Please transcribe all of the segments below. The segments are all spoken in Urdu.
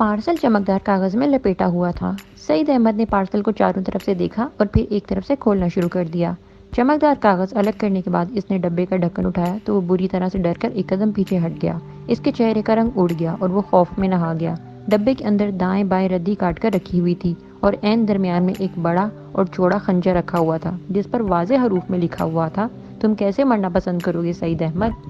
پارسل چمکدار کاغذ میں لپیٹا ہوا تھا۔ سعید احمد نے پارسل کو چاروں طرف سے دیکھا اور پھر ایک طرف سے کھولنا شروع کر دیا۔ چمکدار کاغذ الگ کرنے کے بعد اس نے ڈبے کا ڈھکن اٹھایا تو وہ بری طرح سے ڈر کر ایک قدم پیچھے ہٹ گیا۔ اس کے چہرے کا رنگ اڑ گیا اور وہ خوف میں نہا گیا۔ ڈبے کے اندر دائیں بائیں ردی کاٹ کر رکھی ہوئی تھی اور عین درمیان میں ایک بڑا اور چوڑا خنجر رکھا ہوا تھا جس پر واضح حروف میں لکھا ہوا تھا، تم کیسے مرنا پسند کرو گے سعید احمد؟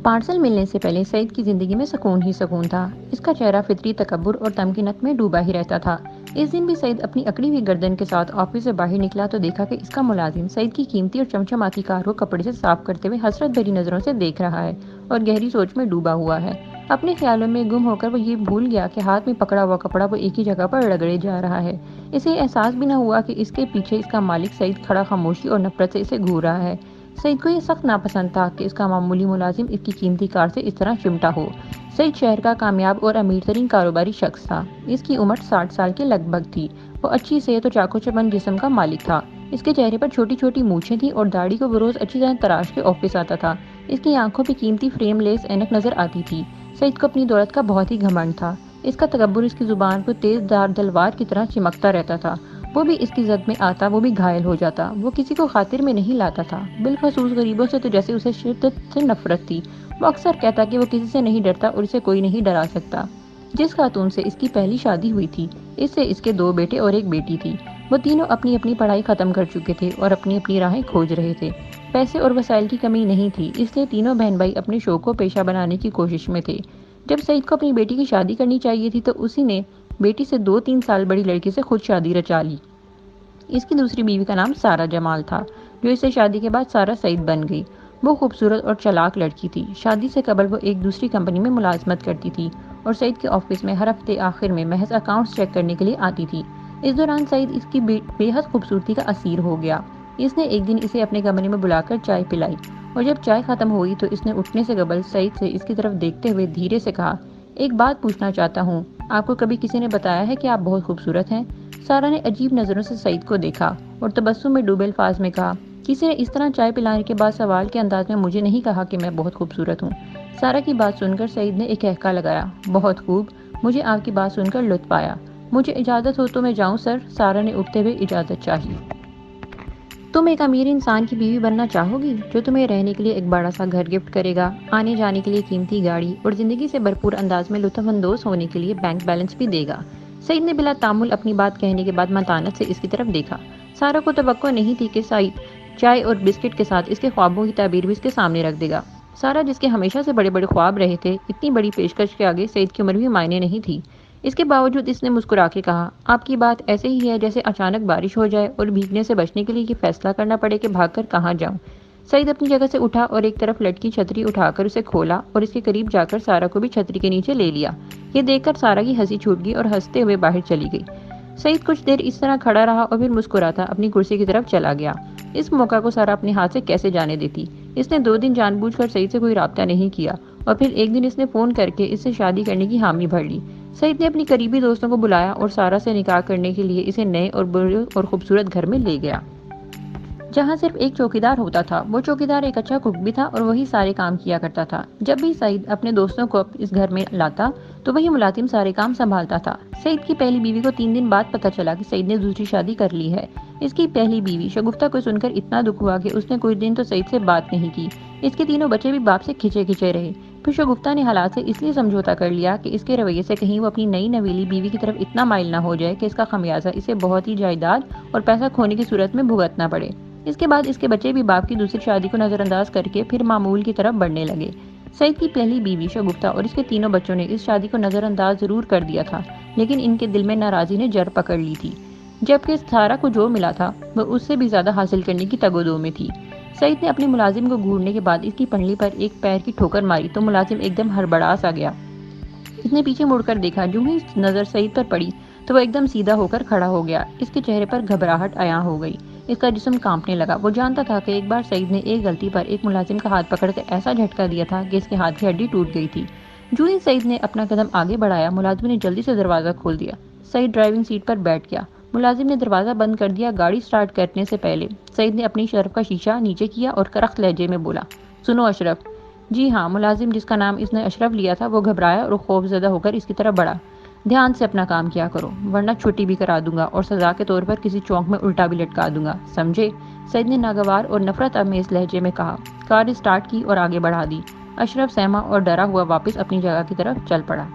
پارسل ملنے سے پہلے سعید کی زندگی میں سکون ہی سکون تھا۔ اس کا چہرہ فطری تکبر اور تمکنت میں ڈوبا ہی رہتا تھا۔ اس دن بھی سعید اپنی اکڑی ہوئی گردن کے ساتھ آفس سے باہر نکلا تو دیکھا کہ اس کا ملازم سعید کی قیمتی اور چمچماتی کار کو کپڑے سے صاف کرتے ہوئے حسرت بھری نظروں سے دیکھ رہا ہے اور گہری سوچ میں ڈوبا ہوا ہے۔ اپنے خیالوں میں گم ہو کر وہ یہ بھول گیا کہ ہاتھ میں پکڑا ہوا کپڑا وہ ایک ہی جگہ پر رگڑے جا رہا ہے۔ اسے احساس بھی نہ ہوا کہ اس کے پیچھے اس کا مالک سعید کھڑا خاموشی اور نفرت سے اسے گھور رہا ہے۔ سعید کو یہ سخت ناپسند تھا کہ اس کا معمولی ملازم اس کی قیمتی کار سے اس طرح چمٹا ہو۔ سعید شہر کا کامیاب اور امیر ترین کاروباری شخص تھا۔ اس کی عمر 60 سال کے لگ بھگ تھی۔ وہ اچھی صحت اور چاقو چبند جسم کا مالک تھا۔ اس کے چہرے پر چھوٹی چھوٹی مونچھیں تھیں اور داڑھی کو وہ روز اچھی طرح تراش کے آفس آتا تھا۔ اس کی آنکھوں پہ قیمتی فریم لیس اینک نظر آتی تھی۔ سعید کو اپنی دولت کا بہت ہی گھمنڈ تھا۔ اس کا تکبر اس کی زبان کو تیز دھار تلوار کی طرح چمکتا رہتا تھا۔ وہ بھی اس کی زد میں آتا وہ بھی گھائل ہو جاتا۔ وہ کسی کو خاطر میں نہیں لاتا تھا، بالخصوص غریبوں سے تو جیسے اسے شدت سے نفرت تھی۔ وہ اکثر کہتا کہ وہ کسی سے نہیں ڈرتا اور اسے کوئی نہیں ڈرا سکتا۔ جس خاتون سے اس کی پہلی شادی ہوئی تھی، اس سے اس کے 2 بیٹے اور 1 بیٹی تھی۔ وہ تینوں اپنی اپنی پڑھائی ختم کر چکے تھے اور اپنی اپنی راہیں کھوج رہے تھے۔ پیسے اور وسائل کی کمی نہیں تھی، اس لیے تینوں بہن بھائی اپنے شوق کو پیشہ بنانے کی کوشش میں تھے۔ جب سعید کو اپنی بیٹی کی شادی کرنی چاہیے تھی تو اسی نے بیٹی سے 2-3 سال بڑی لڑکی سے خود شادی رچا لی۔ اس کی دوسری بیوی کا نام سارہ جمال تھا، جو اس سے شادی کے بعد سارہ سعید بن گئی۔ وہ خوبصورت اور چالاک لڑکی تھی۔ شادی سے قبل وہ ایک دوسری کمپنی میں ملازمت کرتی تھی اور سعید کے آفس میں ہر ہفتے آخر میں محض اکاؤنٹس چیک کرنے کے لیے آتی تھی۔ اس دوران سعید اس کی بے حد خوبصورتی کا اسیر ہو گیا۔ اس نے ایک دن اسے اپنے کمرے میں بلا کر چائے پلائی اور جب چائے ختم ہوئی تو اس نے اٹھنے سے قبل سعید سے اس کی طرف دیکھتے ہوئے دھیرے سے کہا، ایک بات پوچھنا چاہتا ہوں، آپ کو کبھی کسی نے بتایا ہے کہ آپ بہت خوبصورت ہیں؟ سارہ نے عجیب نظروں سے سعید کو دیکھا اور تبسم میں ڈوبے الفاظ میں کہا، کسی نے اس طرح چائے پلانے کے بعد سوال کے انداز میں مجھے نہیں کہا کہ میں بہت خوبصورت ہوں۔ سارہ کی بات سن کر سعید نے ایک ہہکا لگایا، بہت خوب، مجھے آپ کی بات سن کر لطف آیا۔ مجھے اجازت ہو تو میں جاؤں سر؟ سارہ نے اٹھتے ہوئے اجازت چاہی۔ تم ایک امیر انسان کی بیوی بننا چاہو گی جو تمہیں رہنے کے لیے ایک بڑا سا گھر گفٹ کرے گا، آنے جانے کے لیے قیمتی گاڑی اور زندگی سے بھرپور انداز میں لطف اندوز ہونے کے لیے بینک بیلنس بھی دے گا۔ سعید نے بلا تعمل اپنی بات کہنے کے بعد متانت سے اس کی طرف دیکھا۔ سارہ کو توقع نہیں تھی کہ سعید چائے اور بسکٹ کے ساتھ اس کے خوابوں کی تعبیر بھی اس کے سامنے رکھ دے گا۔ سارہ جس کے ہمیشہ سے بڑے بڑے خواب رہے تھے، اتنی بڑی پیشکش کے آگے سعید کی عمر بھی معنی نہیں تھی۔ اس کے باوجود اس نے مسکرا کے کہا، آپ کی بات ایسے ہی ہے جیسے اچانک بارش ہو جائے اور بھیگنے سے بچنے کے لیے یہ فیصلہ کرنا پڑے کہ بھاگ کر کہاں جاؤں۔ سعید اپنی جگہ سے اٹھا اور ایک طرف لٹکی چھتری اٹھا کر اسے کھولا اور اس کے قریب جا کر سارہ کو بھی چھتری کے نیچے لے لیا۔ یہ دیکھ کر سارہ کی ہنسی چھوٹ گئی اور ہنستے ہوئے باہر چلی گئی۔ سعید کچھ دیر اس طرح کھڑا رہا اور پھر مسکراتا اپنی کرسی کی طرف چلا گیا۔ اس موقع کو سارہ اپنے ہاتھ سے کیسے جانے دیتی؟ اس نے 2 دن جان بوجھ کر سعید سے کوئی رابطہ نہیں کیا اور پھر ایک دن اس نے فون کر کے اس سے شادی کرنے کی حامی بھر لی۔ سعید نے اپنی قریبی دوستوں کو بلایا اور سارہ سے نکاح کرنے کے لیے اسے نئے اور بڑے اور خوبصورت گھر میں لے گیا، جہاں صرف ایک چوکیدار ہوتا تھا۔ وہ چوکیدار ایک اچھا کک بھی تھا اور وہی سارے کام کیا کرتا تھا۔ جب بھی سعید اپنے دوستوں کو اس گھر میں لاتا تو وہی ملازم سارے کام سنبھالتا تھا۔ سعید کی پہلی بیوی کو 3 دن بعد پتہ چلا کہ سعید نے دوسری شادی کر لی ہے۔ اس کی پہلی بیوی شگفتہ کو سن کر اتنا دکھ ہوا کہ اس نے کچھ دن تو سعید سے بات نہیں کی۔ اس کے تینوں بچے بھی باپ سے کھچے کھچے رہے۔ پھر شگفتہ نے حالات سے اس لیے سمجھوتا کر لیا کہ اس کے رویے سے کہیں وہ اپنی نئی نویلی بیوی کی طرف اتنا مائل نہ ہو جائے کہ اس کا خمیازہ اسے بہت ہی جائیداد اور پیسہ کھونے کی صورت میں بھگتنا پڑے۔ اس کے بعد اس کے بچے بھی باپ کی دوسری شادی کو نظر انداز کر کے پھر معمول کی طرف بڑھنے لگے۔ سعید کی پہلی بیوی شگفتہ اور اس کے تینوں بچوں نے اس شادی کو نظر انداز ضرور کر دیا تھا، لیکن ان کے دل میں ناراضی نے جڑ پکڑ لی تھی۔ جبکہ سارہ کو جو ملا تھا وہ اس سے بھی زیادہ حاصل کرنے کی تگ و دو میں تھی۔ سعید نے اپنے ملازم کو گھورنے کے بعد اس کی پنڈلی پر ایک پیر کی ٹھوکر ماری تو ملازم ایک دم ہڑبڑا سا گیا۔ اس نے پیچھے مڑ کر دیکھا، جو ہی نظر سعید پر پڑی تو وہ ایک دم سیدھا ہو کر کھڑا ہو گیا۔ اس کے چہرے پر گھبراہٹ عیاں ہو گئی، اس کا جسم کانپنے لگا۔ وہ جانتا تھا کہ ایک بار سعید نے ایک غلطی پر ایک ملازم کا ہاتھ پکڑ کر ایسا جھٹکا دیا تھا کہ اس کے ہاتھ کی ہڈی ٹوٹ گئی تھی۔ جو ہی سعید نے اپنا قدم آگے بڑھایا، ملازم نے جلدی سے دروازہ کھول دیا۔ سعید ڈرائیونگ سیٹ پر بیٹھ گیا۔ ملازم نے دروازہ بند کر دیا۔ گاڑی سٹارٹ کرنے سے پہلے سعید نے اپنی شرف کا شیشہ نیچے کیا اور کرخت لہجے میں بولا، سنو اشرف، جی ہاں، ملازم جس کا نام اس نے اشرف لیا تھا وہ گھبرایا اور خوف زدہ ہو کر اس کی طرف بڑھا۔ دھیان سے اپنا کام کیا کرو ورنہ چھٹی بھی کرا دوں گا اور سزا کے طور پر کسی چونک میں الٹا بھی لٹکا دوں گا، سمجھے؟ سعید نے ناگوار اور نفرت آمیز لہجے میں کہا۔ کار اسٹارٹ کی اور آگے بڑھا دی۔ اشرف سہما اور ڈرا ہوا واپس اپنی جگہ کی طرف چل پڑا۔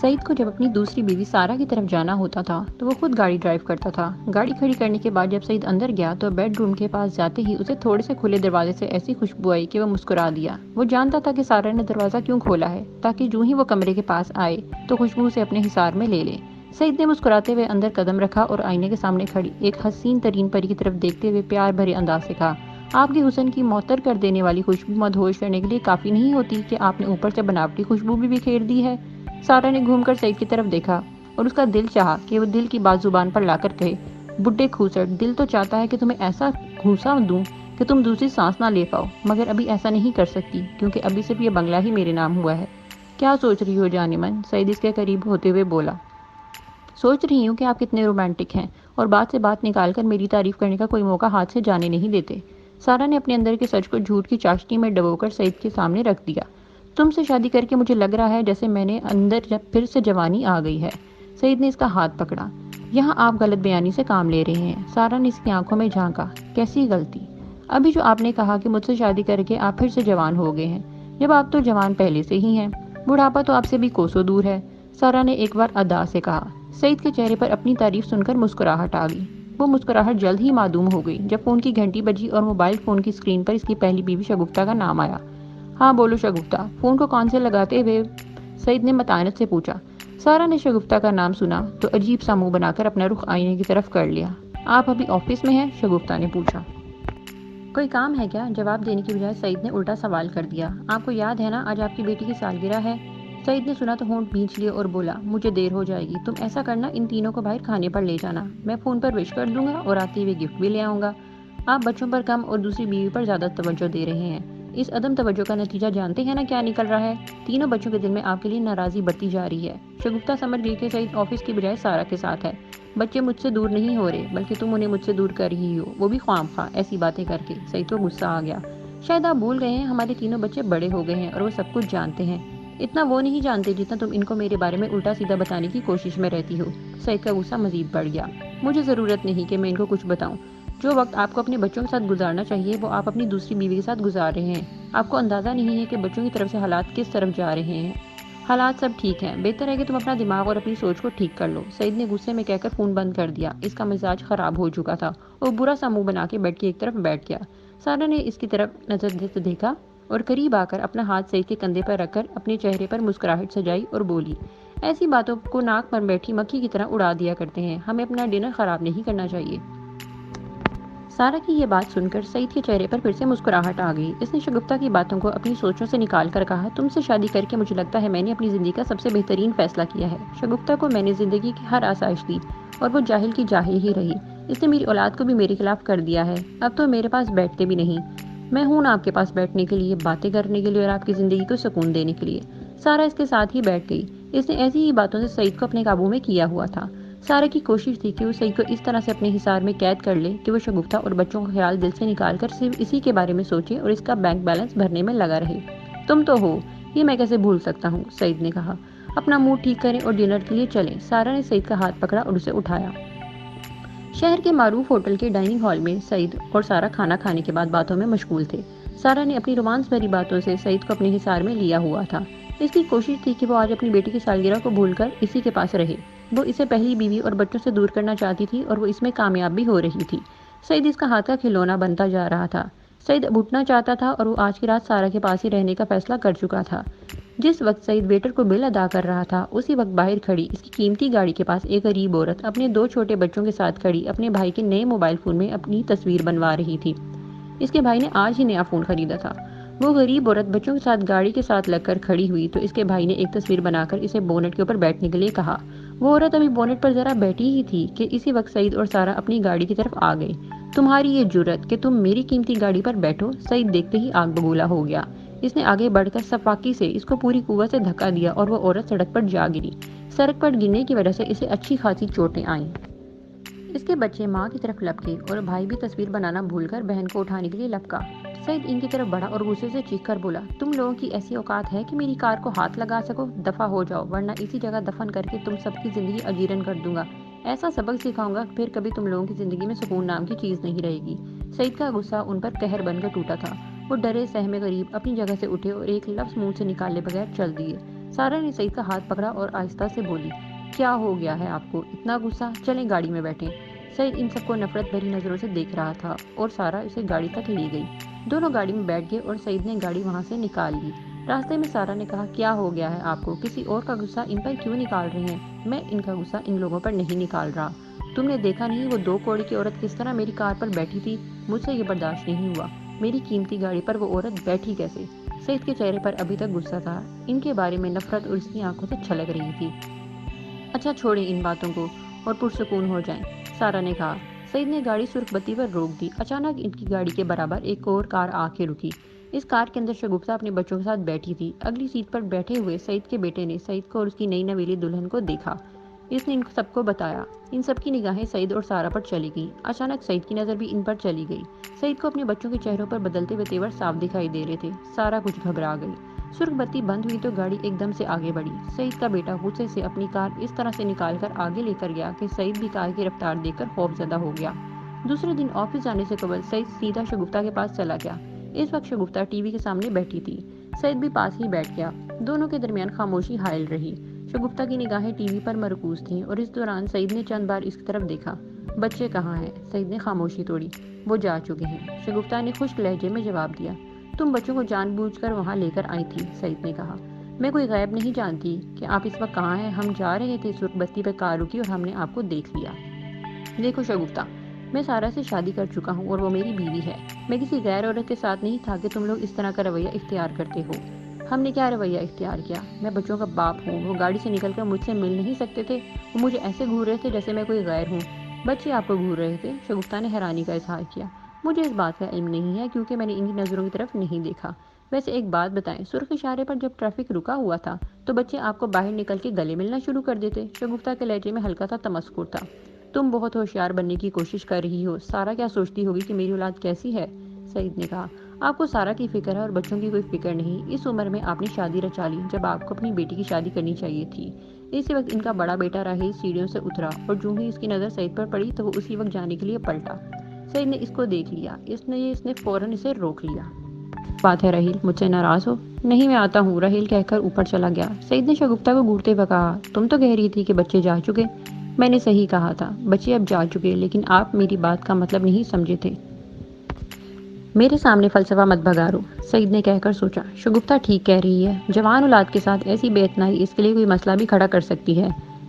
سعید کو جب اپنی دوسری بیوی سارا کی طرف جانا ہوتا تھا تو وہ خود گاڑی ڈرائیو کرتا تھا۔ گاڑی کھڑی کرنے کے بعد جب سعید اندر گیا تو بیڈ روم کے پاس جاتے ہی اسے تھوڑے سے کھلے دروازے سے ایسی خوشبو آئی کہ وہ مسکرا دیا۔ وہ جانتا تھا کہ سارا نے دروازہ کیوں کھولا ہے، تاکہ جو ہی وہ کمرے کے پاس آئے تو خوشبو سے اپنے حصار میں لے لے۔ سعید نے مسکراتے ہوئے اندر قدم رکھا اور آئینے کے سامنے کھڑی ایک حسین ترین پری کی طرف دیکھتے ہوئے پیار بھرے انداز سے کہا، آپ کے حسن کی معطر کر دینے والی خوشبو مدہوش کرنے کے لیے کافی نہیں ہوتی کہ آپ نے اوپر سے بناوٹی خوشبو بھی بکھیر دی ہے۔ سارا نے گھوم کر سعید کی طرف دیکھا اور اس کا دل چاہا کہ وہ دل کی بات زبان پر لا کر کہے، بڈھے کھوسٹ، دل تو چاہتا ہے کہ تمہیں ایسا گھوسا دوں کہ تم دوسری سانس نہ لے پاؤ، مگر ابھی ایسا نہیں کر سکتی کیونکہ ابھی صرف یہ بنگلہ ہی میرے نام ہوا ہے۔ کیا سوچ رہی ہو جان من؟ سعید اس کے قریب ہوتے ہوئے بولا۔ سوچ رہی ہوں کہ آپ کتنے رومانٹک ہیں اور بات سے بات نکال کر میری تعریف کرنے کا کوئی موقع ہاتھ سے جانے نہیں دیتے۔ سارا نے اپنے اندر کے سچ کو جھوٹ کی چاشنی میں ڈبو کر سعید کے سامنے رکھ دیا۔ تم سے شادی کر کے مجھے لگ رہا ہے جیسے میں نے اندر پھر سے جوانی آ گئی ہے۔ سعید نے اس کا ہاتھ پکڑا۔ یہاں آپ غلط بیانی سے کام لے رہے ہیں۔ سارا نے اس کی آنکھوں میں جھانکا۔ کیسی غلطی؟ ابھی جو آپ نے کہا کہ مجھ سے شادی کر کے آپ پھر سے جوان ہو گئے ہیں، جب آپ تو جوان پہلے سے ہی ہیں۔ بڑھاپا تو آپ سے بھی کوسوں دور ہے، سارا نے ایک بار ادا سے کہا۔ سعید کے چہرے پر اپنی تعریف سن کر مسکراہٹ آ گئی۔ وہ مسکراہٹ جلد ہی معدوم ہو گئی جب فون کی گھنٹی بجی اور موبائل فون کی اسکرین پر اس کی پہلی بیوی شگفتہ کا نام آیا۔ ہاں بولو شگفتہ، فون کو کان سے لگاتے ہوئے سعید نے متانت سے پوچھا۔ سارا نے شگفتہ کا نام سنا تو عجیب سا منہ بنا کر اپنا رخ آئینے کی طرف کر لیا۔ آپ ابھی آفس میں ہیں؟ شگفتہ نے پوچھا۔ کوئی کام ہے کیا؟ جواب دینے کی بجائے سعید نے الٹا سوال کر دیا۔ آپ کو یاد ہے نا آج آپ کی بیٹی کی سالگرہ ہے؟ سعید نے سنا تو ہونٹ بھینچ لیے اور بولا، مجھے دیر ہو جائے گی، تم ایسا کرنا ان تینوں کو باہر کھانے پر لے جانا، میں فون پر وش کر دوں گا اور آتے ہوئے گفٹ بھی لے آؤں گا۔ آپ بچوں پر کم اور دوسری بیوی پر زیادہ توجہ دے رہے ہیں۔ اس عدم توجہ کا نتیجہ جانتے ہیں نا کیا نکل رہا ہے؟ تینوں بچوں کے دل میں آپ کے لیے ناراضی بڑھتی جا رہی ہے۔ شگفتہ سمجھ گئی کہ سعید آفس کی بجائے سارا کے ساتھ ہے۔ بچے مجھ سے دور نہیں ہو رہے بلکہ تم انہیں مجھ سے دور کر رہی ہو، وہ بھی خواہ ایسی باتیں کر کے۔ سعید کو غصہ آ گیا۔ شاید آپ بھول گئے ہیں ہمارے تینوں بچے بڑے ہو گئے ہیں اور وہ سب کچھ جانتے ہیں۔ اتنا وہ نہیں جانتے جتنا تم ان کو میرے بارے میں الٹا سیدھا بتانے کی کوشش میں رہتی ہو۔ سعید کا غصہ مزید بڑھ گیا۔ مجھے ضرورت نہیں کہ میں ان کو کچھ بتاؤں۔ جو وقت آپ کو اپنے بچوں کے ساتھ گزارنا چاہیے وہ آپ اپنی دوسری بیوی کے ساتھ گزار رہے ہیں۔ آپ کو اندازہ نہیں ہے کہ بچوں کی طرف سے حالات کس طرف جا رہے ہیں۔ حالات سب ٹھیک ہیں، بہتر ہے کہ تم اپنا دماغ اور اپنی سوچ کو ٹھیک کر لو۔ سعید نے غصے میں کہہ کر فون بند کر دیا۔ اس کا مزاج خراب ہو چکا تھا۔ وہ برا سا منہ بنا کے بیڈ کی ایک طرف بیٹھ گیا۔ سارا نے اس کی طرف نظر سے دیکھا اور قریب آ کر اپنا ہاتھ سعید کے کندھے پر رکھ کر اپنے چہرے پر مسکراہٹ سجائی اور بولی، ایسی باتوں کو ناک پر بیٹھی مکھی کی طرح اڑا دیا کرتے ہیں، ہمیں اپنا ڈنر خراب نہیں کرنا چاہیے۔ سارا کی یہ بات سن کر سعید کے چہرے پر پھر سے مسکراہٹ آ گئی۔ اس نے شگفتہ کی باتوں کو اپنی سوچوں سے نکال کر کہا، تم سے شادی کر کے مجھے لگتا ہے میں نے اپنی زندگی کا سب سے بہترین فیصلہ کیا ہے۔ شگفتہ کو میں نے زندگی کی ہر آسائش دی اور وہ جاہل کی جاہل ہی رہی۔ اس نے میری اولاد کو بھی میرے خلاف کر دیا ہے۔ اب تو میرے پاس بیٹھتے بھی نہیں۔ میں ہوں نا آپ کے پاس بیٹھنے کے لیے، باتیں کرنے کے لیے اور آپ کی زندگی کو سکون دینے کے لیے۔ سارا اس کے ساتھ ہی بیٹھ گئی۔ اس نے ایسی ہی باتوں سے سعید کو اپنے قابو میں کیا ہوا تھا۔ سارا کی کوشش تھی کہ وہ سعید کو اس طرح سے اپنے حصار میں قید کر لے کہ وہ شگفتہ اور بچوں کا خیال دل سے نکال کر صرف اسی کے بارے میں سوچے اور اس کا بینک بیلنس بھرنے میں لگا رہے۔ تم تو ہو، یہ میں کیسے بھول سکتا ہوں، سعید نے کہا۔ اپنا موڈ ٹھیک کریں اور ڈنر کے لیے چلیں۔ سارا نے سعید کا ہاتھ پکڑا اور اسے اٹھایا۔ شہر کے معروف ہوٹل کے ڈائننگ ہال میں سعید اور سارا کھانا کھانے کے بعد باتوں میں مشغول تھے۔ سارا نے اپنی رومانس بھری باتوں سے سعید کو اپنے حصار میں لیا ہوا تھا۔ اس کی کوشش تھی کہ وہ آج اپنی بیٹی کی سالگرہ کو بھول کر اسی کے پاس رہے۔ وہ اسے پہلی بیوی اور بچوں سے دور کرنا چاہتی تھی اور وہ اس میں کامیاب بھی ہو رہی تھی۔ سعید اس کا ہاتھ کا کھلونا بنتا جا رہا تھا۔ سعید اب اٹھنا چاہتا تھا اور وہ آج کی رات سارا کے پاس ہی رہنے کا فیصلہ کر چکا تھا۔ جس وقت سعید ویٹر کو بل ادا کر رہا تھا اسی وقت باہر کھڑی اس کی قیمتی گاڑی کے پاس ایک غریب عورت اپنے 2 چھوٹے بچوں کے ساتھ کھڑی اپنے بھائی کے نئے موبائل فون میں اپنی تصویر بنوا رہی تھی۔ اس کے بھائی نے آج ہی نیا فون خریدا تھا۔ وہ غریب عورت بچوں کے ساتھ گاڑی کے ساتھ لگ کر کھڑی ہوئی تو اس کے بھائی نے ایک تصویر بنا کر اسے بونٹ کے اوپر بیٹھنے کے لیے کہا۔ وہ عورت ابھی بونٹ پر ذرا بیٹھی ہی تھی کہ اسی وقت سعید اور سارا اپنی گاڑی کی طرف آ گئے۔ تمہاری یہ جرأت کہ تم میری قیمتی گاڑی پر بیٹھو! سعید دیکھتے ہی آگ ببولا ہو گیا۔ اس نے آگے بڑھ کر صفاقی سے اس کو پوری قوت سے دھکا دیا اور وہ عورت سڑک پر جا گری۔ سڑک پر گرنے کی وجہ سے اسے اچھی خاصی چوٹیں آئیں۔ اس کے بچے ماں کی طرف لپکے اور بھائی بھی تصویر بنانا بھول کر بہن کو اٹھانے کے لیے لپکا۔ سعید ان کی طرف بڑھا اور غصے سے چیخ کر بولا، تم لوگوں کی ایسی اوقات ہے کہ میری کار کو ہاتھ لگا سکو؟ دفع ہو جاؤ ورنہ اسی جگہ دفن کر کے تم سب کی زندگی اجیرن کر دوں گا۔ ایسا سبق سکھاؤں گا پھر کبھی تم لوگوں کی زندگی میں سکون نام کی چیز نہیں رہے گی۔ سعید کا غصہ ان پر قہر بن کر ٹوٹا تھا۔ وہ ڈرے سہمے غریب اپنی جگہ سے اٹھے اور ایک لفظ منہ سے نکالے بغیر چل دیے۔ سارا نے سعید کا ہاتھ پکڑا اور آہستہ سے بولی، کیا ہو گیا ہے آپ کو؟ اتنا غصہ؟ چلیں گاڑی میں بیٹھیں۔ سعید ان سب کو نفرت بھری نظروں سے دیکھ رہا تھا اور سارا اسے گاڑی تک لے گئی۔ دونوں گاڑی میں بیٹھ گئے اور سعید نے گاڑی وہاں سے نکال لی۔ راستے میں سارا نے کہا، کیا ہو گیا ہے آپ کو؟ کسی اور کا غصہ ان پر کیوں نکال رہے ہیں؟ میں ان کا غصہ ان لوگوں پر نہیں نکال رہا۔ تم نے دیکھا نہیں وہ 2 کوڑی کی عورت کس طرح میری کار پر بیٹھی تھی؟ مجھ سے یہ برداشت نہیں ہوا۔ میری قیمتی گاڑی پر وہ عورت بیٹھی کیسے؟ سعید کے چہرے پر ابھی تک غصہ تھا، ان کے بارے میں نفرت اور اس کی آنکھوں سے چھلک رہی تھی۔ اچھا چھوڑیں ان باتوں کو اور پرسکون ہو جائیں، سارا نے کہا۔ سعید نے گاڑی سرخ بتی پر روک دی۔ اچانک ان کی گاڑی کے برابر ایک اور کار آ کے رکی۔ اس کار کے اندر شگفتہ اپنے بچوں کے ساتھ بیٹھی تھی۔ اگلی سیٹ پر بیٹھے ہوئے سعید کے بیٹے نے سعید کو اور اس کی نئی نویلی دلہن کو دیکھا۔ اس نے ان سب کو بتایا۔ ان سب کی نگاہیں سعید اور سارا پر چلی گئیں۔ اچانک سعید کی نظر بھی ان پر چلی گئی۔ سعید کو اپنے بچوں کے چہروں پر بدلتے ہوئے تیور صاف دکھائی دے رہے تھے۔ سارا کچھ گھبرا گئی۔ سرخ بتی بند ہوئی تو گاڑی ایک دم سے آگے بڑھی۔ سعید کا بیٹا غصے سے اپنی کار اس طرح سے نکال کر آگے لے کر گیا کہ سعید بھی کار کی رفتار دیکھ کر خوف زدہ ہو گیا۔ دوسرے دن آفس جانے سے قبل سعید سیدھا شگفتہ کے پاس چلا گیا۔ اس وقت شگفتہ ٹی وی کے سامنے بیٹھی تھی۔ سعید بھی پاس ہی بیٹھ گیا۔ دونوں کے درمیان خاموشی حائل رہی۔ شگفتہ کی نگاہیں ٹی وی پر مرکوز تھیں اور اس دوران سعید نے چند بار اس کی طرف دیکھا۔ بچے کہاں ہیں؟ سعید نے خاموشی توڑی۔ وہ جا چکے ہیں، شگفتہ نے خشک لہجے میں جواب دیا۔ تم بچوں کو جان بوجھ کر وہاں لے کر آئی تھی، سعید نے کہا۔ میں کوئی غیب نہیں جانتی کہ آپ اس وقت کہاں ہیں۔ ہم جا رہے تھے، سرخ بتی پہ کار رکی اور ہم نے آپ کو دیکھ لیا۔ دیکھو شگفتہ، میں سارا سے شادی کر چکا ہوں اور وہ میری بیوی ہے۔ میں کسی غیر عورت کے ساتھ نہیں تھا کہ تم لوگ اس طرح کا رویہ اختیار کرتے ہو۔ ہم نے کیا رویہ اختیار کیا؟ میں بچوں کا باپ ہوں۔ وہ گاڑی سے نکل کر مجھ سے مل نہیں سکتے تھے؟ وہ مجھے ایسے گھور رہے تھے جیسے میں کوئی غیر ہوں۔ بچے آپ کو گھور رہے تھے؟ شگفتہ نے حیرانی کا اظہار کیا۔ مجھے اس بات کا علم نہیں ہے کیونکہ میں نے ان کی نظروں کی طرف نہیں دیکھا۔ ویسے ایک بات بتائیں، سرخ اشارے پر جب ٹریفک رکا ہوا تھا تو بچے آپ کو باہر نکل کے گلے ملنا شروع کر دیتے؟ شگفتہ کے لہجے میں ہلکا سا تمسخر تھا۔ تم بہت ہوشیار بننے کی کوشش کر رہی ہو۔ سارا کیا سوچتی ہوگی کہ میری اولاد کیسی ہے؟ سعید نے کہا۔ آپ کو سارا کی فکر ہے اور بچوں کی کوئی فکر نہیں۔ اس عمر میں آپ نے شادی رچا لی جب آپ کو اپنی بیٹی کی شادی کرنی چاہیے تھی۔ اسی وقت ان کا بڑا بیٹا راہیل سیڑھیوں سے اترا اور جو ہی اس کی نظر سعید پر پڑی تو وہ اسی وقت جانے کے لیے پلٹا۔ سعید نے اس کو دیکھ لیا۔ اس نے فوراً اسے روک لیا۔ بات ہے راہیل، مجھ سے ناراض ہو؟ نہیں، میں آتا ہوں، راہیل کہہ کر اوپر چلا گیا۔ سعید نے شگفتہ کو گھورتے ہوئے کہا، تم تو کہہ رہی تھی کہ بچے جا چکے۔ میں نے صحیح کہا تھا، بچے اب جا چکے، لیکن آپ میری بات کا مطلب نہیں سمجھے تھے۔ میرے سامنے فلسفہ مت بگارو، سعید نے کہہ کر سوچا، شگفتہ ٹھیک کہہ رہی ہے، جوان اولاد کے ساتھ ایسی بے اتنائی اس کے لیے کوئی مسئلہ بھی کھڑا کر سکتی ہے۔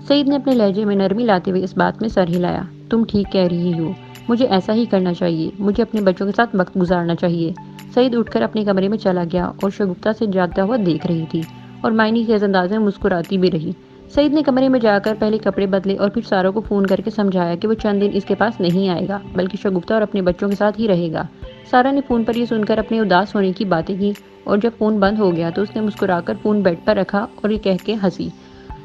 سعید نے اپنے لہجے میں نرمی لاتے ہوئے اس بات میں سر ہلایا۔ تم ٹھیک کہہ رہی ہو، مجھے ایسا ہی کرنا چاہیے، مجھے اپنے بچوں کے ساتھ وقت گزارنا چاہیے۔ سعید اٹھ کر اپنے کمرے میں چلا گیا اور شگفتہ سے جاتا ہوا دیکھ رہی تھی اور معنی خیز انداز میں مسکراتی بھی رہی۔ سعید نے کمرے میں جا کر پہلے کپڑے بدلے اور پھر سارا کو فون کر کے سمجھایا کہ وہ چند دن اس کے پاس نہیں آئے گا بلکہ شگفتہ اور اپنے بچوں کے ساتھ ہی رہے گا۔ سارا نے فون پر یہ سن کر اپنے اداس ہونے کی باتیں کی اور جب فون بند ہو گیا تو اس نے مسکرا کر فون بیڈ پر رکھا اور یہ کہہ کے ہنسی،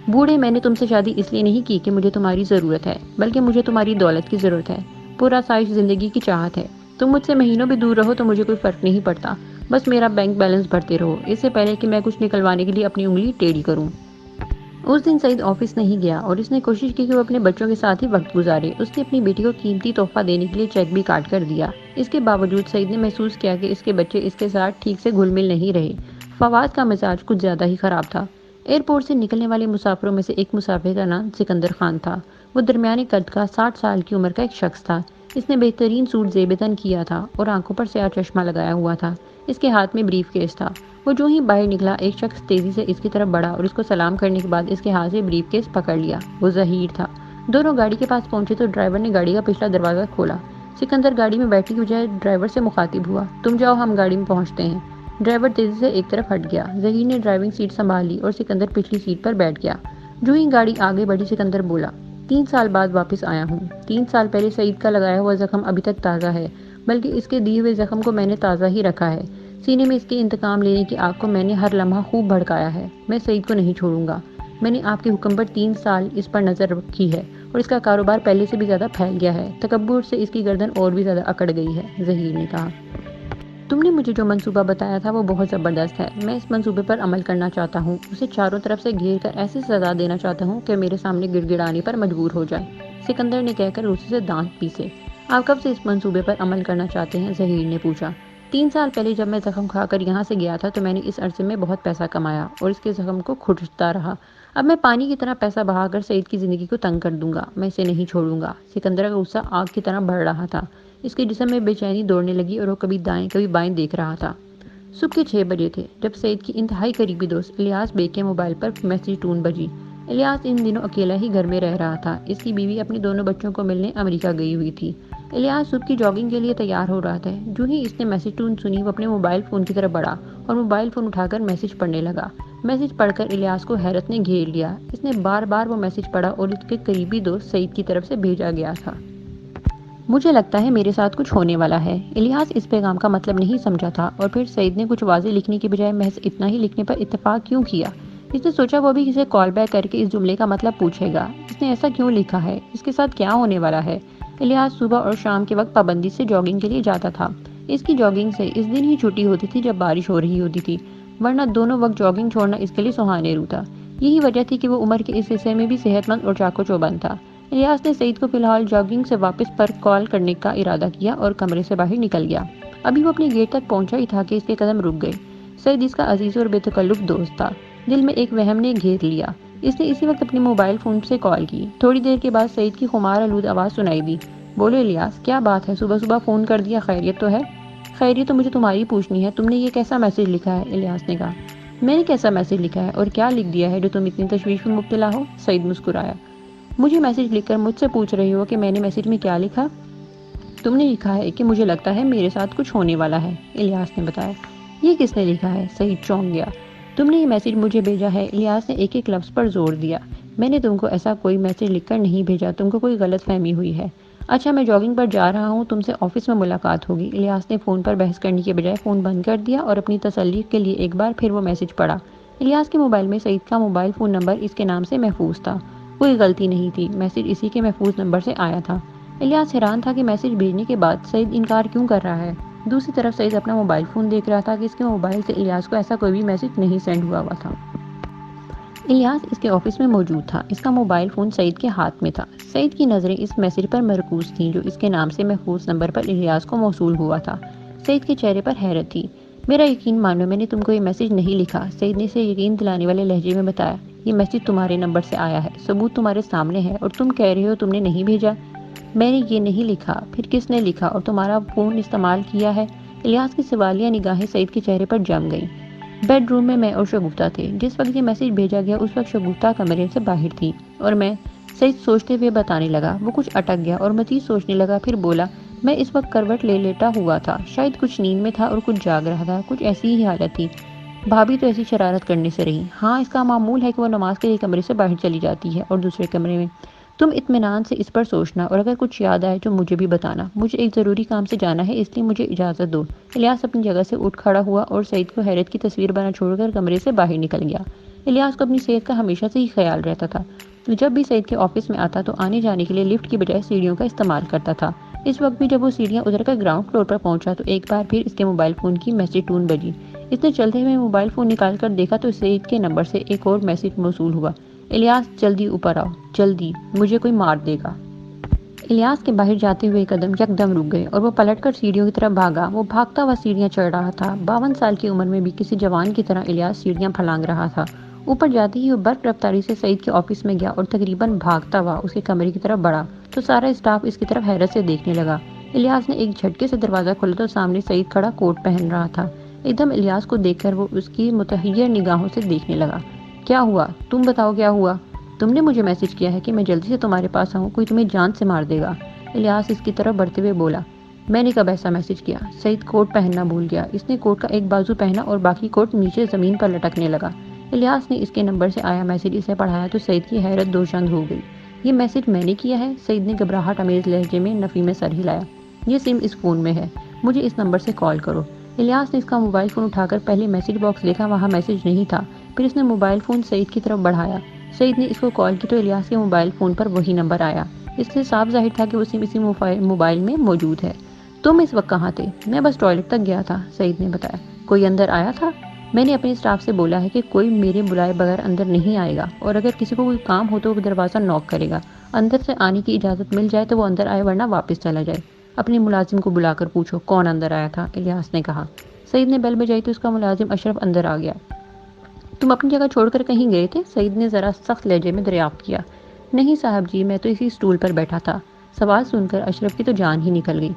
بوڑھے، میں نے تم سے شادی اس لیے نہیں کی کہ مجھے تمہاری ضرورت ہے بلکہ مجھے تمہاری دولت کی ضرورت ہے، پورا سائش زندگی کی چاہت ہے۔ تم مجھ سے مہینوں بھی دور رہو تو مجھے کوئی فرق نہیں پڑتا، بس میرا بینک بیلنس بھرتے رہو، اس سے پہلے کہ میں کچھ نکلوانے کے لیے اپنی انگلی ٹیڑھی کروں۔ اس دن سعید آفس نہیں گیا اور اس نے کوشش کی کہ وہ اپنے بچوں کے ساتھ ہی وقت گزارے۔ اس نے اپنی بیٹی کو قیمتی تحفہ دینے کے لیے چیک بھی کاٹ کر دیا۔ اس کے باوجود سعید نے محسوس کیا کہ اس کے بچے اس کے ساتھ ٹھیک سے گھل مل نہیں رہے۔ فواد کا مزاج کچھ زیادہ ہی خراب تھا۔ ایئرپورٹ سے نکلنے والے مسافروں میں سے ایک مسافر کا نام سکندر خان تھا۔ وہ درمیانے قد کا 60 سال کی عمر کا ایک شخص تھا۔ اس نے بہترین سوٹ زیب تن کیا تھا اور آنکھوں پر سیاہ چشمہ لگایا ہوا تھا۔ اس کے ہاتھ میں بریف کیس تھا۔ وہ جو ہی باہر نکلا ایک شخص تیزی سے اس کی طرف بڑھا اور اس کو سلام کرنے کے بعد اس کے ہاتھ سے بریف کیس پکڑ لیا۔ وہ ظہیر تھا۔ دونوں گاڑی کے پاس پہنچے تو ڈرائیور نے گاڑی کا پچھلا دروازہ کھولا۔ سکندر گاڑی میں بیٹھنے کی بجائے ڈرائیور سے مخاطب ہوا، تم جاؤ، ہم گاڑی میں پہنچتے ہیں۔ ڈرائیور تیزی سے ایک طرف ہٹ گیا۔ ظہیر نے ڈرائیونگ سیٹ سنبھال لی اور سکندر پچھلی سیٹ پر بیٹھ گیا۔ جو ہی گاڑی آگے بڑھی سکندر بولا، 3 سال بعد واپس آیا ہوں۔ 3 سال پہلے سعید کا لگایا ہوا زخم ابھی تک تازہ ہے، بلکہ اس کے دیے ہوئے زخم کو میں نے تازہ ہی رکھا ہے۔ سینے میں اس کے انتقام لینے کی آگ کو میں نے ہر لمحہ خوب بھڑکایا ہے۔ میں سعید کو نہیں چھوڑوں گا۔ میں نے آپ کے حکم پر 3 سال اس پر نظر رکھی ہے اور اس کا کاروبار پہلے سے بھی زیادہ پھیل گیا ہے۔ تکبر سے اس کی گردن اور بھی زیادہ اکڑ گئی ہے، ظہیر نے کہا۔ تم نے مجھے جو منصوبہ بتایا تھا وہ بہت زبردست ہے، میں اس منصوبے پر عمل کرنا چاہتا ہوں، اسے چاروں طرف سے گھیر کر ایسی سزا دینا چاہتا ہوں کہ میرے سامنے گڑ گڑانے پر مجبور ہو جائے، سکندر نے کہہ کر روسی سے دانت پیسے۔ آپ کب سے اس منصوبے پر عمل کرنا چاہتے ہیں؟ ظہیر نے پوچھا۔ 3 سال پہلے جب میں زخم کھا کر یہاں سے گیا تھا تو میں نے اس عرصے میں بہت پیسہ کمایا اور اس کے زخم کو کھٹتا رہا۔ اب میں پانی کی طرح پیسہ بہا کر سعید کی زندگی کو تنگ کر دوں گا، میں اسے نہیں چھوڑوں گا۔ سکندر کا غصہ آگ کی طرح بڑھ رہا تھا، اس کے جسم میں بے چینی دوڑنے لگی اور وہ کبھی دائیں کبھی بائیں دیکھ رہا تھا۔ صبح کے 6 بجے تھے جب سعید کی انتہائی قریبی دوست الیاس بیگ کے موبائل پر میسج ٹون بجی۔ الیاس ان دنوں اکیلا ہی گھر میں رہ رہا تھا، اس کی بیوی اپنے دونوں بچوں کو ملنے امریکہ گئی ہوئی تھی۔ الیاس صبح کی جاگنگ کے لیے تیار ہو رہا تھا، جو ہی اس نے میسج ٹون سنی وہ اپنے موبائل فون کی طرف بڑھا اور موبائل فون اٹھا کر میسج پڑھنے لگا۔ میسج پڑھ کر الیاس کو حیرت نے گھیر لیا، اس نے بار بار وہ میسج پڑھا اور اس کے قریبی دوست سعید کی طرف سے بھیجا گیا تھا۔ مجھے لگتا ہے میرے ساتھ کچھ ہونے والا ہے۔ الیاس اس پیغام کا مطلب نہیں سمجھا تھا اور پھر سعید نے کچھ واضح لکھنے کی بجائے محض اتنا ہی لکھنے پر اتفاق کیوں کیا؟ اس نے سوچا وہ بھی اسے کال بیک کر کے اس جملے کا مطلب پوچھے گا۔ اس نے ایسا کیوں لکھا ہے؟ اس کے ساتھ کیا ہونے والا ہے؟ الیاس صبح اور شام کے وقت پابندی سے جاگنگ کے لیے جاتا تھا۔ اس کی جاگنگ سے اس دن ہی چھٹی ہوتی تھی جب بارش ہو رہی ہوتی تھی، ورنہ دونوں وقت جاگنگ چھوڑنا اس کے لیے سہانے رو تھا۔ یہی وجہ تھی کہ وہ عمر کے اس حصے میں بھی صحت مند اور چاق و چوبند تھا۔ الیاس نے سعید کو فی الحال جاگنگ سے واپس پر کال کرنے کا ارادہ کیا اور کمرے سے باہر نکل گیا۔ ابھی وہ اپنے گیٹ تک پہنچا ہی تھا کہ اس کے قدم رک گئے۔ سعید اس کا عزیز اور بے تکلف دوست تھا۔ دل میں ایک وہم نے گھیر لیا۔ اس نے اسی وقت اپنے موبائل فون سے کال کی۔ تھوڑی دیر کے بعد سعید کی خمار آلود آواز سنائی دی۔ بولو الیاس، کیا بات ہے؟ صبح صبح فون کر دیا، خیریت تو ہے؟ خیریت تو مجھے تمہاری پوچھنی ہے، تم نے یہ کیسا میسج لکھا ہے؟ الیاس نے کہا۔ میں نے کیسا میسج لکھا ہے اور کیا لکھ دیا ہے جو تم اتنی تشویش میں مبتلا ہو؟ سعید مسکرایا۔ مجھے میسج لکھ کر مجھ سے پوچھ رہی ہو کہ میں نے میسج میں کیا لکھا؟ تم نے لکھا ہے کہ مجھے لگتا ہے میرے ساتھ کچھ ہونے والا ہے، الیاس نے بتایا۔ یہ کس نے لکھا ہے؟ سعید چونک گیا۔ تم نے یہ میسج مجھے بھیجا ہے، الیاس نے ایک ایک لفظ پر زور دیا۔ میں نے تم کو ایسا کوئی میسج لکھ کر نہیں بھیجا، تم کو کوئی غلط فہمی ہوئی ہے۔ اچھا میں جاگنگ پر جا رہا ہوں، تم سے آفس میں ملاقات ہوگی۔ الیاس نے فون پر بحث کرنے کے بجائے فون بند کر دیا اور اپنی تسلی کے لیے ایک بار پھر وہ میسج پڑھا۔ الیاس کے موبائل میں سعید کا موبائل فون نمبر اس کے نام سے محفوظ تھا، کوئی غلطی نہیں تھی، میسج اسی کے محفوظ نمبر سے آیا تھا۔ الیاس حیران تھا کہ میسج بھیجنے کے بعد سعید انکار کیوں کر رہا ہے۔ دوسری طرف سعید اپنا موبائل فون دیکھ رہا تھا کہ اس کے موبائل سے الیاس کو ایسا کوئی بھی میسج نہیں سینڈ ہوا تھا۔ الیاس اس کے آفس میں موجود تھا، اس کا موبائل فون سعید کے ہاتھ میں تھا۔ سعید کی نظریں اس میسج پر مرکوز تھیں جو اس کے نام سے محفوظ نمبر پر الیاس کو موصول ہوا تھا۔ سعید کے چہرے پر حیرت تھی۔ میرا یقین مانو، میں نے تم کو یہ میسج نہیں لکھا، سعید نے اسے یقین دلانے والے لہجے میں بتایا۔ یہ میسج تمہارے نمبر سے آیا ہے، ثبوت تمہارے سامنے ہے اور تم کہہ رہے ہو تم نے نہیں بھیجا۔ میں نے یہ نہیں لکھا، پھر کس نے لکھا اور تمہارا فون استعمال کیا ہے؟ الیاس کی سوالیہ نگاہیں سعید کے چہرے پر جم گئیں۔ بیڈ روم میں میں اور شگفتہ تھے، جس وقت یہ میسج بھیجا گیا اس وقت شگفتہ کمرے سے باہر تھی اور میں، سعید سوچتے ہوئے بتانے لگا۔ وہ کچھ اٹک گیا اور مزید سوچنے لگا، پھر بولا، میں اس وقت کروٹ لے لیٹا ہوا تھا، شاید کچھ نیند میں تھا اور کچھ جاگ رہا تھا، کچھ ایسی ہی حالت تھی۔ بھابھی تو ایسی شرارت کرنے سے رہی۔ ہاں اس کا معمول ہے کہ وہ نماز کے لیے کمرے سے باہر چلی جاتی ہے اور دوسرے کمرے میں۔ تم اطمینان سے اس پر سوچنا اور اگر کچھ یاد آئے تو مجھے بھی بتانا، مجھے ایک ضروری کام سے جانا ہے، اس لیے مجھے اجازت دو۔ الیاس اپنی جگہ سے اٹھ کھڑا ہوا اور سعید کو حیرت کی تصویر بنا چھوڑ کر کمرے سے باہر نکل گیا۔ الیاس کو اپنی صحت کا ہمیشہ سے ہی خیال رہتا تھا۔ جب بھی سعید کے آفس میں آتا تو آنے جانے کے لیے لفٹ کی بجائے سیڑھیوں کا استعمال کرتا تھا۔ اس وقت بھی جب وہ سیڑھیاں اتر کر گراؤنڈ فلور پر پہنچا تو ایک بار پھر اس کے موبائل فون کی میسج ٹون بجی۔ اس نے چلتے ہوئے موبائل فون نکال کر دیکھا تو سعید کے نمبر سے ایک اور میسج موصول ہوا۔ الیاس جلدی اوپر آؤ، جلدی، مجھے کوئی مار دے گا۔ الیاس کے باہر جاتے ہوئے قدم یکدم رک گئے اور وہ پلٹ کر سیڑھیوں کی طرف بھاگا۔ وہ بھاگتا ہوا سیڑھیاں چڑھ رہا تھا۔ 52 سال کی عمر میں بھی کسی جوان کی طرح الیاس سیڑھیاں پھلانگ رہا تھا۔ اوپر جاتے ہی وہ برق رفتاری سے سعید کے آفس میں گیا اور تقریباً بھاگتا ہوا اس کے کمرے کی طرف بڑھا تو سارا اسٹاف اس کی طرف حیرت سے دیکھنے لگا۔ الیاس نے ایک جھٹکے سے دروازہ کھولا تو سامنے سعید کھڑا کوٹ پہن رہا تھا۔ ایک دم الیاس کو دیکھ کر وہ اس کی متحیر نگاہوں سے دیکھنے لگا۔ کیا ہوا؟ تم بتاؤ کیا ہوا؟ تم نے مجھے میسج کیا ہے کہ میں جلدی سے تمہارے پاس آؤں، کوئی تمہیں جان سے مار دے گا۔ الیاس اس کی طرف بڑھتے ہوئے بولا، میں نے کب ایسا میسج کیا؟ سعید کوٹ پہننا بھول گیا۔ اس نے کوٹ کا ایک بازو پہنا اور باقی کوٹ نیچے زمین پر لٹکنے لگا۔ الیاس نے اس کے نمبر سے آیا میسج اسے پڑھایا تو سعید کی حیرت دوچند ہو گئی۔ یہ میسج میں نے کیا ہے؟ سعید نے گھبراہٹ آمیز لہجے میں نفی میں سر ہلایا۔ یہ سم اس فون میں ہے، مجھے اس نمبر سے کال کرو۔ الیاس نے اس کا موبائل فون اٹھا کر پہلے میسج باکس دیکھا، وہاں میسج نہیں تھا۔ پھر اس نے موبائل فون سعید کی طرف بڑھایا۔ سعید نے اس کو کال کی تو الیاس کے موبائل فون پر وہی نمبر آیا۔ اس سے صاف ظاہر تھا کہ وہ سم اسی موبائل میں موجود ہے۔ تم اس وقت کہاں تھے؟ میں بس ٹوائلٹ تک گیا تھا، سعید نے بتایا۔ کوئی اندر آیا تھا؟ میں نے اپنے اسٹاف سے بولا ہے کہ کوئی میرے بلائے بغیر اندر نہیں آئے گا، اور اگر کسی کو کوئی کام ہو تو وہ دروازہ نوک کرے گا۔ اندر سے آنے کی اجازت مل جائے تو وہ اندر آئے، ورنہ واپس چلا جائے۔ اپنے ملازم کو بلا کر پوچھو کون اندر آیا تھا، الیاس نے کہا۔ سعید نے بیل بجائی تو اس کا ملازم اشرف اندر آ گیا۔ تم اپنی جگہ چھوڑ کر کہیں گئے تھے؟ سعید نے ذرا سخت لہجے میں دریافت کیا۔ نہیں صاحب جی، میں تو اسی اسٹول پر بیٹھا تھا۔ سوال سن کر اشرف کی تو جان ہی نکل گئی۔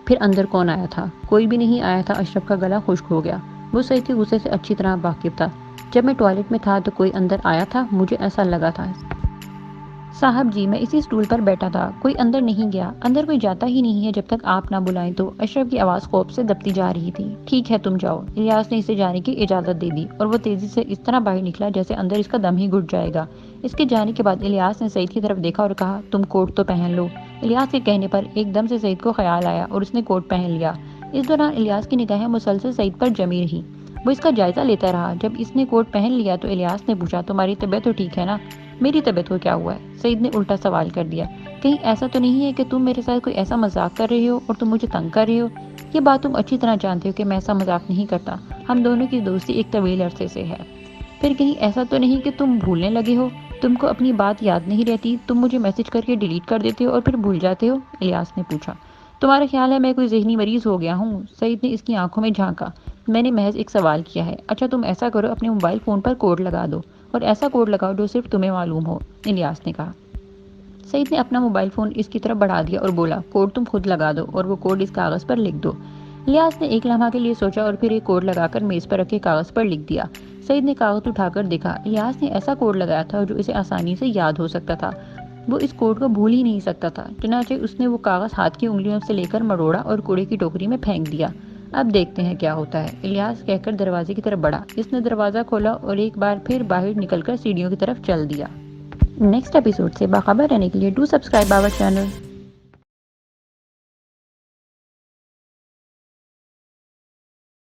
پھر اندر کون آیا تھا؟ کوئی بھی نہیں آیا تھا۔ اشرف کا گلا خشک ہو گیا۔ وہ سعید کے غصے سے اچھی طرح واقف تھا۔ جب میں ٹوائلٹ میں تھا تو کوئی اندر آیا تھا، مجھے ایسا لگا تھا۔ صاحب جی، میں اسی اسٹول پر بیٹھا تھا، کوئی اندر نہیں گیا۔ اندر کوئی جاتا ہی نہیں ہے جب تک آپ نہ بلائیں تو۔ اشرف کی آواز خوف سے دبتی جا رہی تھی۔ ٹھیک ہے تم جاؤ۔ الیاس نے اسے جانے کی اجازت دے دی، اور وہ تیزی سے اس طرح باہر نکلا جیسے اندر اس کا دم ہی گھٹ جائے گا۔ اس کے جانے کے بعد الیاس نے سعید کی طرف دیکھا اور کہا، تم کوٹ تو پہن لو۔ الیاس کے کہنے پر ایک دم سے سعید کو خیال آیا اور اس نے کوٹ پہن لیا۔ اس دوران الیاس کی نگاہیں مسلسل سعید پر جمی رہیں۔ وہ اس کا جائزہ لیتا رہا۔ جب اس نے کوٹ پہن لیا تو الیاس نے پوچھا، تمہاری طبیعت تو ٹھیک ہے نا؟ میری طبیعت کو کیا ہوا ہے؟ سعید نے الٹا سوال کر دیا۔ کہیں ایسا تو نہیں ہے کہ تم میرے ساتھ کوئی ایسا مذاق کر رہے ہو اور تم مجھے تنگ کر رہے ہو؟ یہ بات تم اچھی طرح جانتے ہو کہ میں ایسا مذاق نہیں کرتا۔ ہم دونوں کی دوستی ایک طویل عرصے سے ہے۔ پھر کہیں ایسا تو نہیں کہ تم بھولنے لگے ہو؟ تم کو اپنی بات یاد نہیں رہتی؟ تم مجھے میسج کر کے ڈیلیٹ کر دیتے ہو اور پھر بھول جاتے ہو؟ الیاس نے پوچھا۔ تمہارا خیال ہے میں کوئی ذہنی مریض ہو گیا ہوں؟ سعید نے اس کی آنکھوں میں جھانکا۔ میں نے محض ایک سوال کیا ہے۔ اچھا تم ایسا کرو، اپنے موبائل فون پر کوڈ لگا دو، اور ایسا کوڈ لگاؤ جو صرف تمہیں معلوم ہو، الیاس نے کہا۔ سعید نے اپنا موبائل فون اس کی طرف بڑھا دیا اور بولا، کوڈ تم خود لگا دو، اور وہ کوڈ اس کاغذ پر لکھ دو۔ الیاس نے ایک لمحہ کے لیے سوچا اور پھر ایک کوڈ لگا کر میز پر رکھے کاغذ پر لکھ دیا۔ سعید نے کاغذ اٹھا کر دیکھا۔ الیاس نے ایسا کوڈ لگایا تھا جو اسے آسانی سے یاد ہو سکتا تھا۔ وہ اس کوڈ کو بھول ہی نہیں سکتا تھا۔ چنانچہ اس نے وہ کاغذ ہاتھ کی انگلیوں سے لے کر مروڑا اور کوڑے کی ٹوکری میں پھینک دیا۔ اب دیکھتے ہیں کیا ہوتا ہے، الیاس کہہ کر دروازے کی طرف بڑھا۔ اس نے دروازہ کھولا اور ایک بار پھر باہر نکل کر سیڑھیوں کی طرف چل دیا۔ نیکسٹ ایپیسوڈ سے باخبر رہنے کے لیے ڈو سبسکرائب آور چینل۔